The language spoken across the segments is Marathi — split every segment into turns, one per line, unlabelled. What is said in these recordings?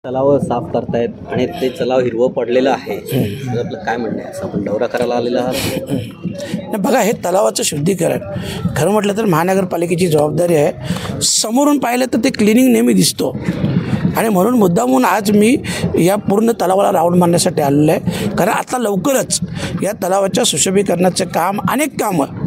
तलाव साफ करतायत आणि ते तलाव हिरवं पडलेलं आहे. आपलं काय म्हणणं आहे? असं आपण दौरा करायला आलेला आहात?
नाही बघा, हे तलावाचं शुद्धीकरण खरं म्हटलं तर महानगरपालिकेची जबाबदारी आहे. समोरून पाहिलं तर ते क्लिनिंग नेहमी दिसतो आणि म्हणून मुद्दामून आज मी या पूर्ण तलावाला राऊंड मारण्यासाठी आलेलो आहे. कारण आता लवकरच या तलावाच्या सुशोभीकरणाचं काम, अनेक कामं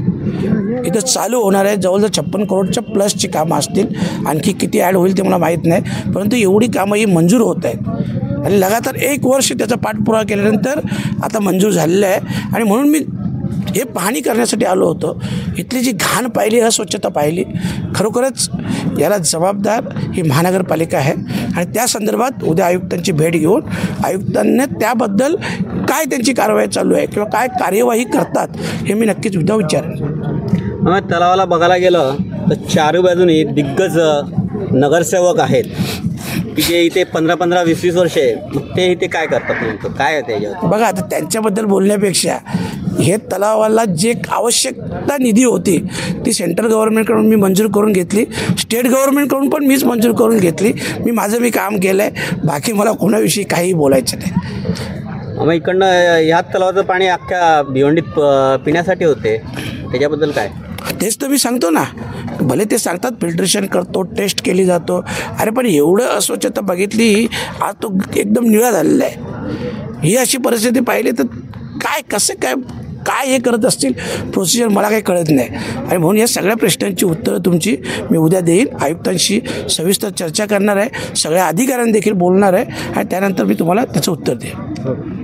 इथं चालू होणार आहे. जवळजवळ 56 करोडच्या प्लसची कामं असतील. आणखी किती ॲड होईल ते मला माहीत नाही, परंतु एवढी कामं ही मंजूर होत आहेत आणि लगातार 1 वर्ष त्याचा पाठपुरावा केल्यानंतर आता मंजूर झालेलं आहे. आणि म्हणून मी हे पाहणी करण्यासाठी आलो होतो. इथली जी घाण पाहिली, अस्वच्छता पाहिली, खरोखरच याला जबाबदार ही महानगरपालिका आहे. आणि त्या संदर्भात उद्या आयुक्तांची भेट घेऊन आयुक्तांनी त्याबद्दल काय त्यांची कारवाई चालू आहे किंवा काय कार्यवाही करतात हे मी नक्कीच उद्या विचारेन.
मग तलावाला बघायला गेलं तर चारू बाजूनी दिग्गज नगरसेवक आहेत की जे इथे 15-15, 20-20 वर्षे, मग ते इथे काय करतात नेमकं, काय आहे त्याच्यावर?
बघा, आता त्यांच्याबद्दल बोलण्यापेक्षा हे तलावाला जे आवश्यकता निधी होती ती सेंट्रल गव्हर्नमेंटकडून मी मंजूर करून घेतली, स्टेट गव्हर्नमेंटकडून पण मीच मंजूर करून घेतली. मी काम केलं आहे. बाकी मला कोणाविषयी काही बोलायचं नाही.
मग इकडनं ह्या तलावाचं पाणी अख्ख्या भिवंडीत पिण्यासाठी होते, त्याच्याबद्दल काय?
तेच तर मी सांगतो ना. भले ते सांगतात फिल्ट्रेशन करतो, टेस्ट केली जातो, अरे पण एवढं अस्वच्छता बघितली, आज तो एकदम निळा झालेला आहे. ही अशी परिस्थिती पाहिली तर काय, कसं काय हे करत असतील प्रोसिजर, मला काही कळत नाही. आणि म्हणून या सगळ्या प्रश्नांची उत्तरं तुमची मी उद्या देईन. आयुक्तांशी सविस्तर चर्चा करणार आहे, सगळ्या अधिकाऱ्यांनी देखील बोलणार आहे आणि त्यानंतर मी तुम्हाला त्याचं उत्तर देईन.